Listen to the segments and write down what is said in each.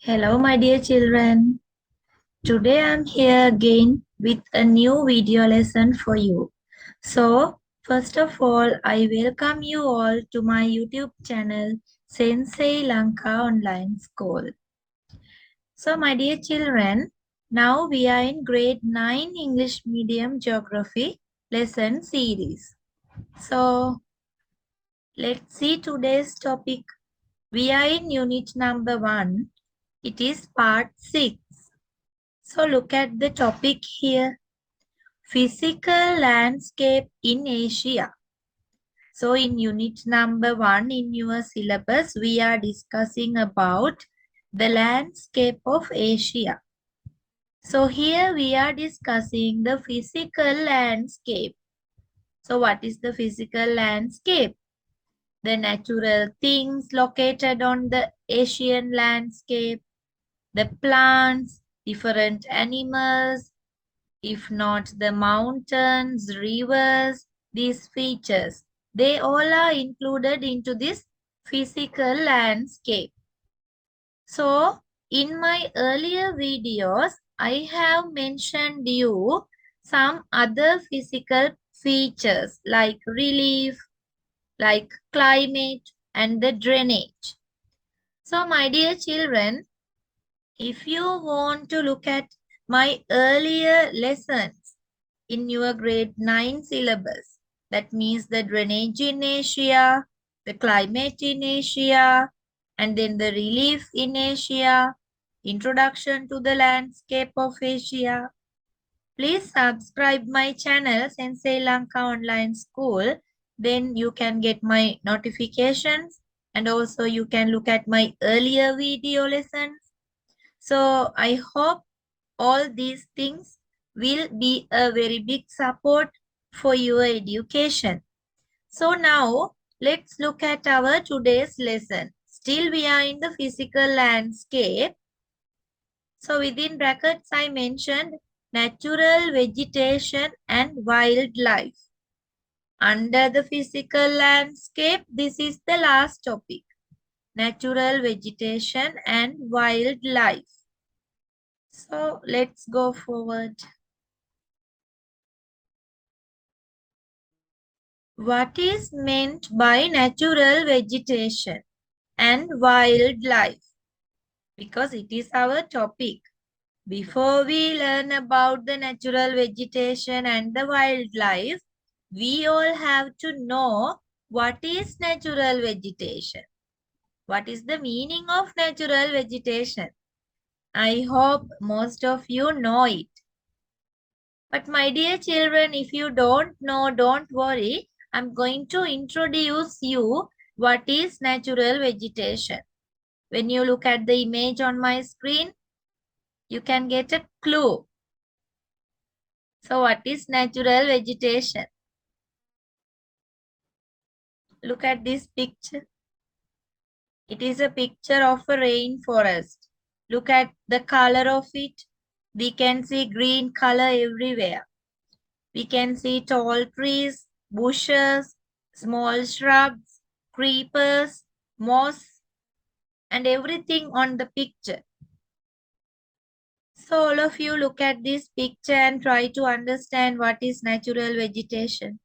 Hello, my dear children. Today I'm here again with a new video lesson for you. So, first of all, I welcome you all to my YouTube channel, Sensei Lanka Online School. So, my dear children, now we are in grade 9 English Medium Geography lesson series. So, let's see today's topic. We are in unit number 1. It is part 6. So look at the topic here. Physical landscape in Asia. So in unit number 1 in your syllabus, we are discussing about the landscape of Asia. So here we are discussing the physical landscape. So what is the physical landscape? The natural things located on the Asian landscape, the plants, different animals, if not the mountains, rivers, these features, they all are included into this physical landscape. So, in my earlier videos, I have mentioned you some other physical features like relief, like climate, and the drainage. So, my dear children, if you want to look at my earlier lessons in your grade 9 syllabus, that means the drainage in Asia, the climate in Asia, and then the relief in Asia, introduction to the landscape of Asia. Please subscribe my channel, Sensei Lanka Online School. Then you can get my notifications and also you can look at my earlier video lessons. So I hope all these things will be a very big support for your education. So now let's look at our today's lesson. Still we are in the physical landscape. So within brackets I mentioned natural vegetation and wildlife. Under the physical landscape, this is the last topic. Natural vegetation and wildlife. So let's go forward. What is meant by natural vegetation and wildlife? Because it is our topic. Before we learn about the natural vegetation and the wildlife, we all have to know what is natural vegetation. What is the meaning of natural vegetation? I hope most of you know it. But my dear children, if you don't know, don't worry. I'm going to introduce you what is natural vegetation. When you look at the image on my screen, you can get a clue. So what is natural vegetation? Look at this picture. It is a picture of a rainforest. Look at the color of it. We can see green color everywhere. We can see tall trees, bushes, small shrubs, creepers, moss, and everything on the picture. So all of you look at this picture and try to understand what is natural vegetation.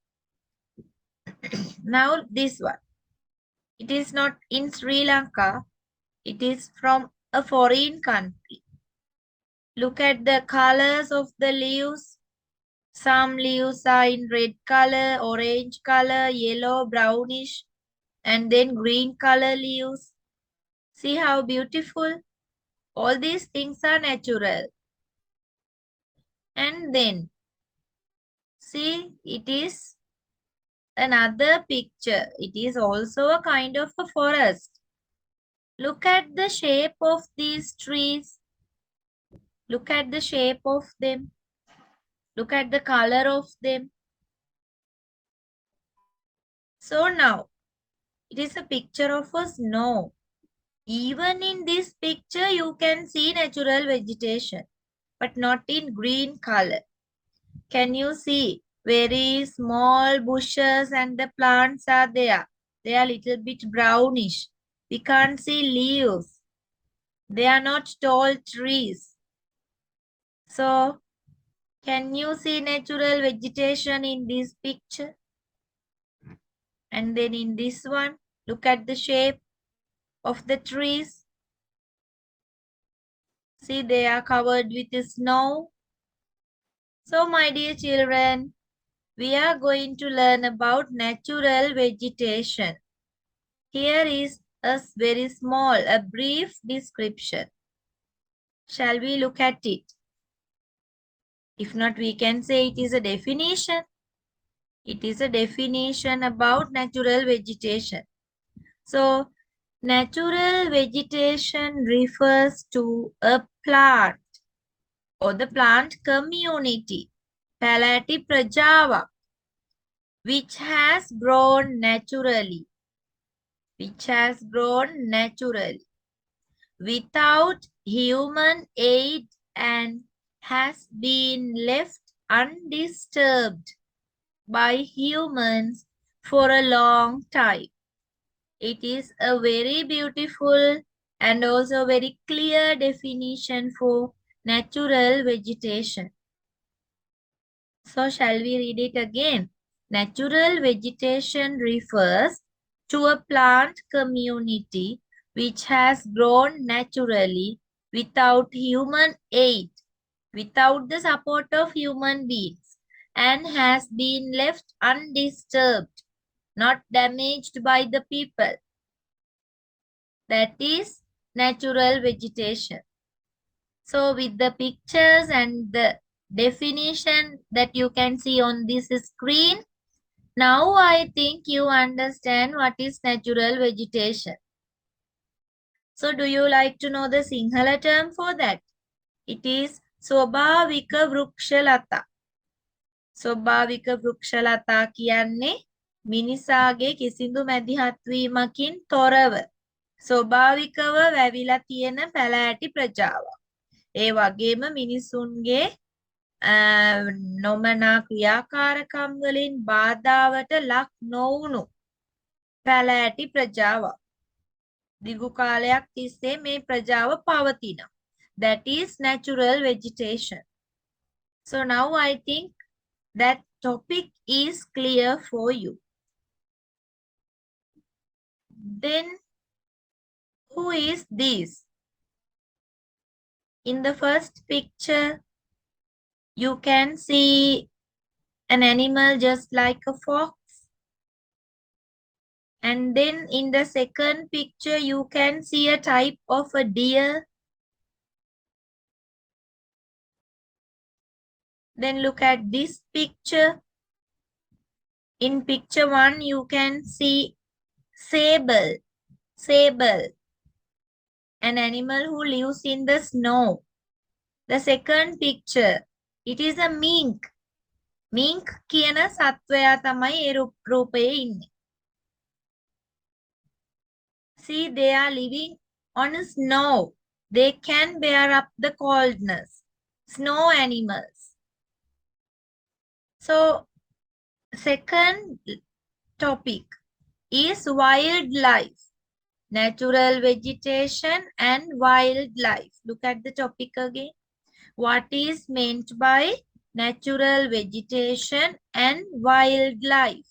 Now this one. It is not in Sri Lanka. It is from a foreign country. Look at the colors of the leaves. Some leaves are in red color, orange color, yellow, brownish, and then green color leaves. See how beautiful? All these things are natural. And then, see, it is another picture. It is also a kind of a forest. Look at the shape of these trees. Look at the shape of them. Look at the color of them. So now, it is a picture of a snow. Even in this picture, you can see natural vegetation, but not in green color. Can you see? Very small bushes and the plants are there. They are a little bit brownish. We can't see leaves. They are not tall trees. So, can you see natural vegetation in this picture? And then in this one, look at the shape of the trees. See, they are covered with snow. So, my dear children, we are going to learn about natural vegetation. Here is a very small, a brief description. Shall we look at it? If not, we can say it is a definition. It is a definition about natural vegetation. So, natural vegetation refers to a plant or the plant community, Palati Prajava, which has grown naturally, without human aid and has been left undisturbed by humans for a long time. It is a very beautiful and also very clear definition for natural vegetation. So shall we read it again? Natural vegetation refers to a plant community which has grown naturally without human aid, without the support of human beings, and has been left undisturbed, not damaged by the people. That is natural vegetation. So with the pictures and the definition that you can see on this screen, now I think you understand what is natural vegetation. So do you like to know the Sinhala term for that? It is Swabhavika Vrukshalata. Swabhavika Vrukshalata කියන්නේ මිනිසාගේ කිසිදු මැදිහත් වීමකින් තොරව ස්වභාවිකව වැවිලා තියෙන පැලෑටි ප්‍රජාවක්. ඒ වගේම මිනිසුන්ගේ නොමනා ක්‍රියාකාරකම් වලින් බාධාවට ලක් නොවුණු පැලෑටි ප්‍රජාවක්. දිගු කාලයක් තිස්සේ මේ ප්‍රජාව පවතිනවා. That is natural vegetation. So now I think that topic is clear for you. Then who is this? In the first picture, you can see an animal just like a fox. And then in the second picture, you can see a type of a deer. Then look at this picture. In picture 1, you can see sable, an animal who lives in the snow. The second picture, it is a mink. Mink කියන සත්වයා තමයි ඒ රූපයේ ඉන්නේ. See, they are living on snow. They can bear up the coldness. Snow animals. So, second topic is wildlife. Natural vegetation and wildlife. Look at the topic again. What is meant by natural vegetation and wildlife?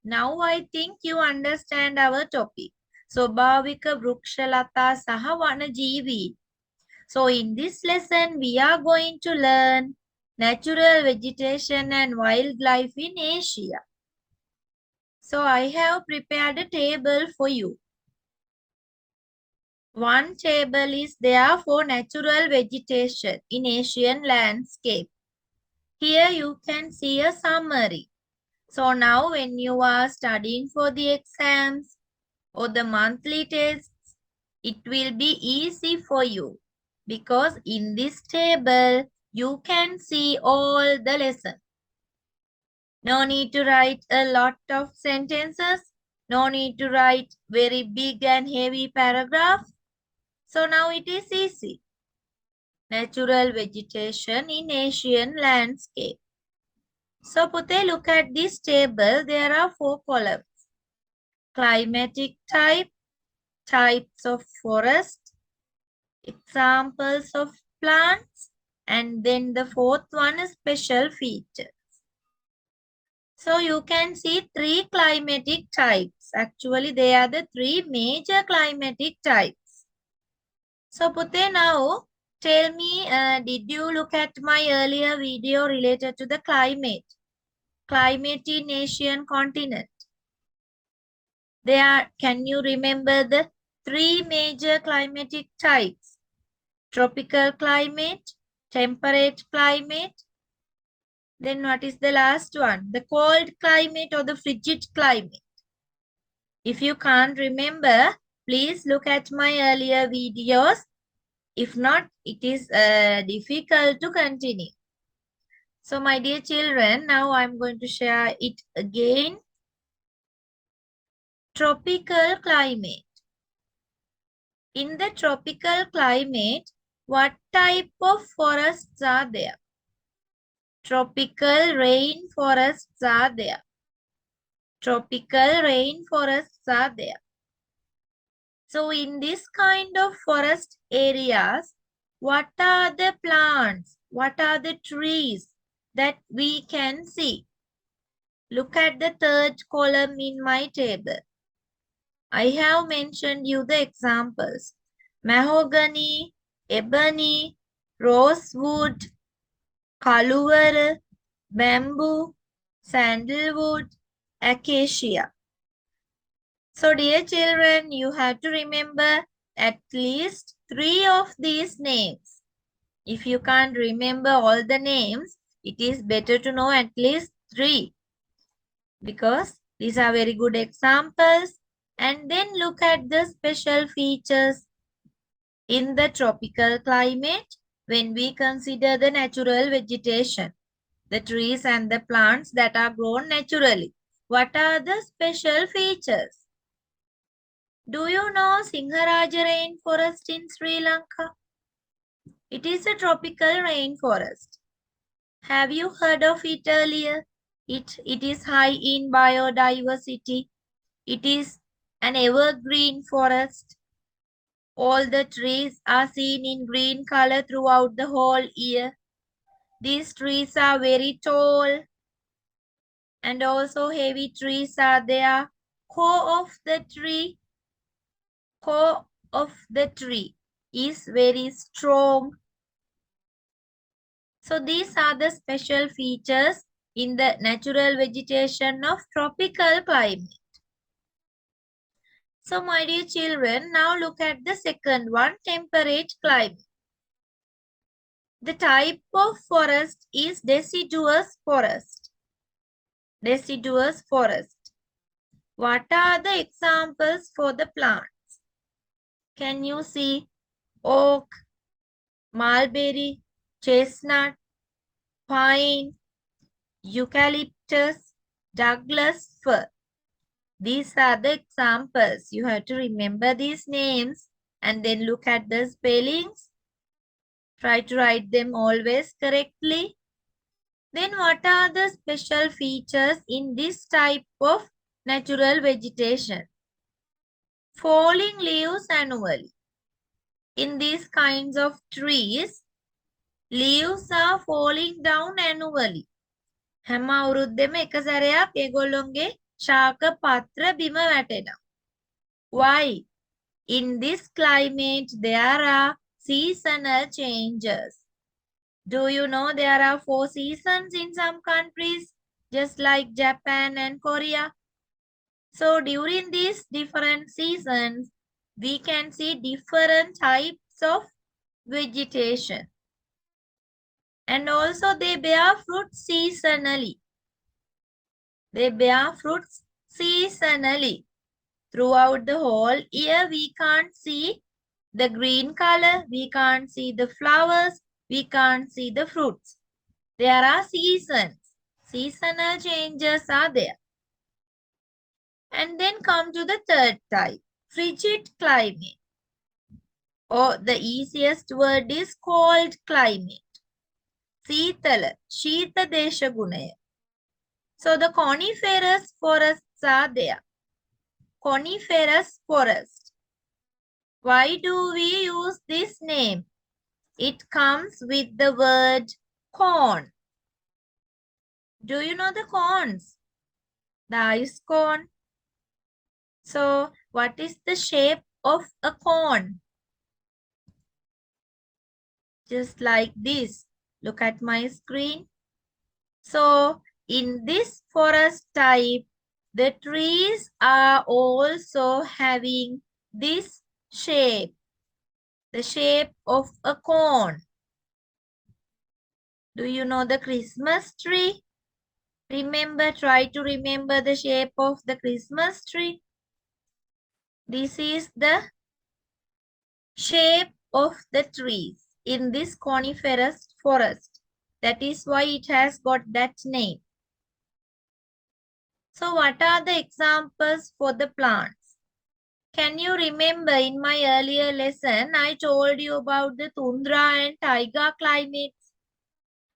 Now I think you understand our topic. Swabhavika Vrukshalata Saha Vanajeevi. So in this lesson, we are going to learn natural vegetation and wildlife in Asia. So I have prepared a table for you. One table is there for natural vegetation in Asian landscape. Here you can see a summary. So now when you are studying for the exams or the monthly tests, it will be easy for you because in this table, you can see all the lessons. No need to write a lot of sentences. No need to write very big and heavy paragraphs. So now it is easy. Natural vegetation in Asian landscape. So Pute, look at this table. There are 4 columns. Climatic type, types of forest, examples of plants, and then the fourth one is special features. So you can see three climatic types. Actually, they are the three major climatic types. So Pute, now tell me, did you look at my earlier video related to the climate in Asian continent? Can you remember the three major climatic types? Tropical climate, temperate climate, then what is the last one? The cold climate or the frigid climate. If you can't remember, please look at my earlier videos. If not, it is difficult to continue. So my dear children, now I'm going to share it again. Tropical climate. In the tropical climate, what type of forests are there? Tropical rainforests are there. Tropical rainforests are there. So in this kind of forest areas, what are the plants? What are the trees that we can see? Look at the third column in my table. I have mentioned you the examples. Mahogany, ebony, rosewood, kaluvara, bamboo, sandalwood, acacia. So dear children, you have to remember at least three of these names. If you can't remember all the names, it is better to know at least three, because these are very good examples. And then look at the special features in the tropical climate when we consider the natural vegetation, the trees and the plants that are grown naturally. What are the special features? Do you know Singharaja rainforest in Sri Lanka? It is a tropical rainforest. Have you heard of it earlier? It is high in biodiversity. It is an evergreen forest. All the trees are seen in green color throughout the whole year. These trees are very tall and also heavy trees are there. Core of the tree is very strong. So these are the special features in the natural vegetation of tropical climate. So my dear children, now look at the second one, temperate climate. The type of forest is deciduous forest. Deciduous forest. What are the examples for the plants? Can you see oak, mulberry, chestnut, pine, eucalyptus, Douglas fir? These are the examples. You have to remember these names and then look at the spellings. Try to write them always correctly. Then what are the special features in this type of natural vegetation? Falling leaves annually. In these kinds of trees, leaves are falling down annually. හැම අවුරුද්දෙම එක සැරයක් ඒගොල්ලොන්ගේ ශාක පත්‍ර බිම වැටෙනවා. Why? In this climate, there are seasonal changes. Do you know there are 4 seasons in some countries, just like Japan and Korea? So during these different seasons, we can see different types of vegetation. And also they bear fruit seasonally. They bear fruits seasonally. Throughout the whole year, we can't see the green color, we can't see the flowers, we can't see the fruits. There are seasons. Seasonal changes are there. And then come to the third type, frigid climate. Or the easiest word is cold climate. Sitala, Shita Desha Gunaya. So the coniferous forests are there. Coniferous forest. Why do we use this name? It comes with the word cone. Do you know the cones? The ice cone. So, what is the shape of a cone? Just like this. Look at my screen. So, in this forest type, the trees are also having this shape, the shape of a cone. Do you know the Christmas tree? Try to remember the shape of the Christmas tree. This is the shape of the trees in this coniferous forest. That is why it has got that name. So what are the examples for the plants? Can you remember in my earlier lesson, I told you about the tundra and taiga climates.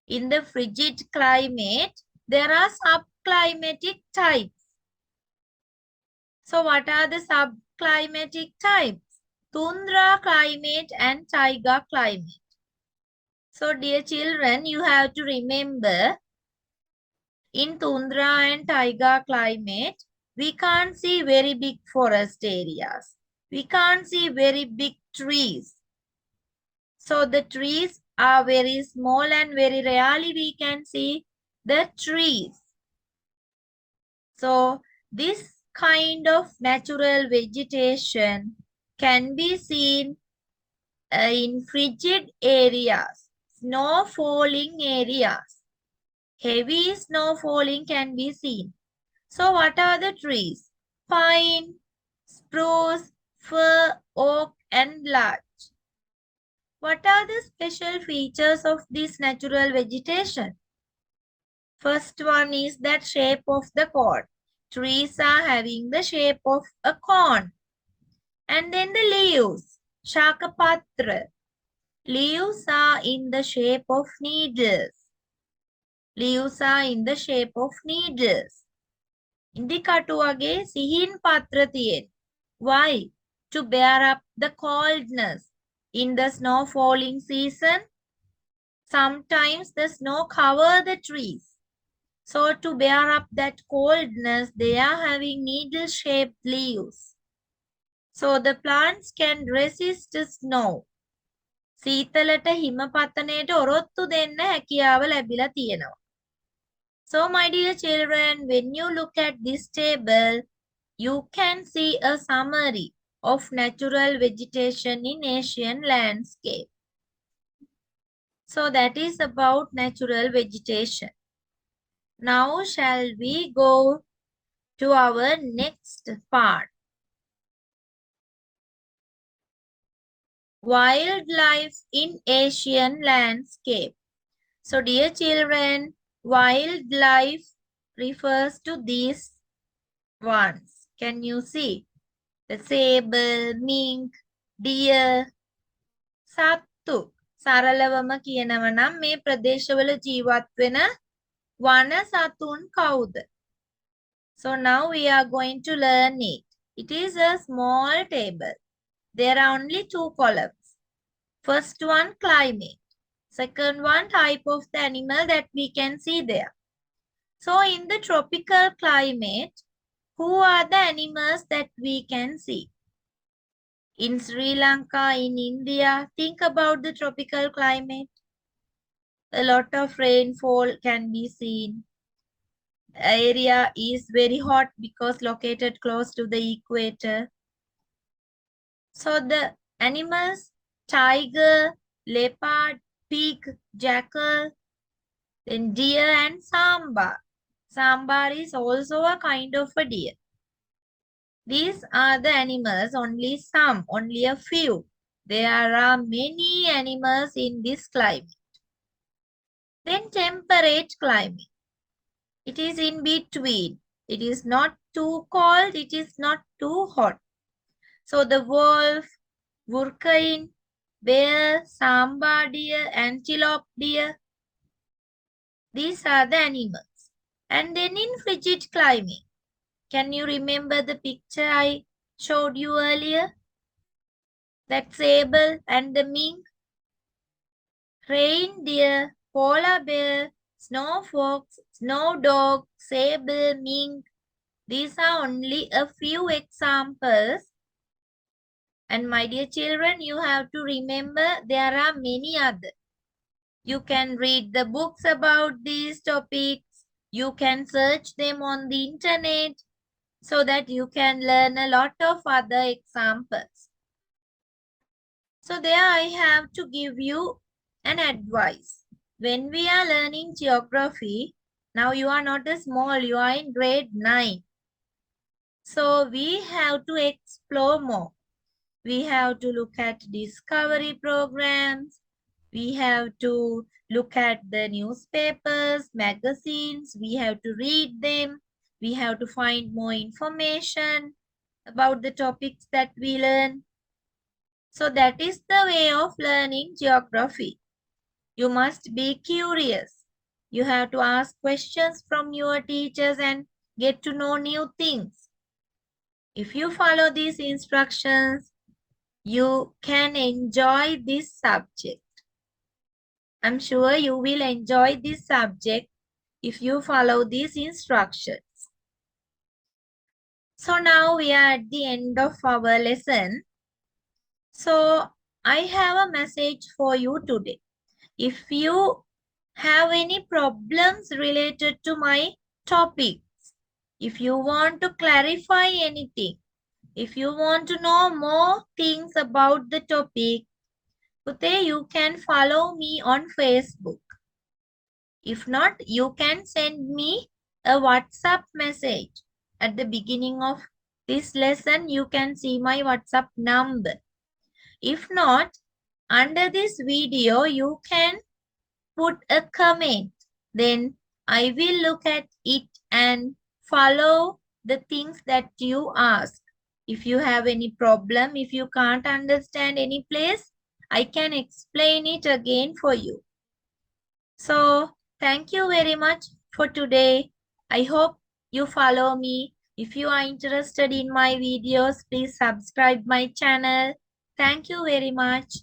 In the frigid climate, there are subclimatic types. So what are the subclimatic types? Tundra climate and taiga climate. So dear children, you have to remember in tundra and taiga climate, we can't see very big forest areas. We can't see very big trees. So the trees are very small and very rarely we can see the trees. So this kind of natural vegetation can be seen in frigid areas, snow falling areas. Heavy snow falling can be seen. So what are the trees? Pine, spruce, fir, oak and larch. What are the special features of this natural vegetation? First one is that shape of the cone. Trees are having the shape of a cone. And then the leaves, Shakapatra. Leaves are in the shape of needles. Leaves are in the shape of needles. ඉදිකටු වගේ සිහින් පත්‍ර තියෙන. Why? To bear up the coldness. In the snow falling season, sometimes the snow cover the trees. So to bear up that coldness, they are having needle-shaped leaves. So the plants can resist snow. සීතලට හිම පතනයට ඔරොත්තු දෙන්න හැකියාව ලැබිලා තියෙනවා. So my dear children, when you look at this table, you can see a summary of natural vegetation in Asian landscape. So that is about natural vegetation. Now shall we go to our next part. Wildlife in Asian landscape. So dear children, wildlife refers to these ones. Can you see? The sable, mink, deer, සත්තු. සරලවම කියනව නම් මේ ප්‍රදේශවල ජීවත් වෙන වන සතුන් කවුද? So now we are going to learn it. It is a small table. There are only 2 columns. First one, climate. Second one, type of the animal that we can see there. So in the tropical climate, who are the animals that we can see? In Sri Lanka, in India, think about the tropical climate. A lot of rainfall can be seen. Area is very hot because located close to the equator. So the animals, tiger, leopard, pig, jackal, then deer and sambar. Sambar is also a kind of a deer. These are the animals, only some, only a few. There are many animals in this climate. Then temperate climate. It is in between. It is not too cold, it is not too hot. So the wolf, Burkain, bear, sambar deer, antelope deer. These are the animals. And then in frigid climate, can you remember the picture I showed you earlier? That sable and the mink, reindeer, polar bear, snow fox, snow dog, sable, mink. These are only a few examples. And my dear children, you have to remember there are many others. You can read the books about these topics. You can search them on the internet so that you can learn a lot of other examples. So there I have to give you an advice. When we are learning geography, now you are not a small, you are in grade 9. So we have to explore more. We have to look at discovery programs. We have to look at the newspapers, magazines. We have to read them. We have to find more information about the topics that we learn. So that is the way of learning geography. You must be curious. You have to ask questions from your teachers and get to know new things. If you follow these instructions, you can enjoy this subject. I'm sure you will enjoy this subject if you follow these instructions. So now we are at the end of our lesson. So I have a message for you today. If you have any problems related to my topics, if you want to clarify anything, if you want to know more things about the topic, Pute, you can follow me on Facebook. If not, you can send me a WhatsApp message. At the beginning of this lesson, you can see my WhatsApp number. If not, under this video, you can put a comment. Then I will look at it and follow the things that you ask. If you have any problem, if you can't understand any place, I can explain it again for you. So thank you very much for today. I hope you follow me. If you are interested in my videos, please subscribe my channel. Thank you very much.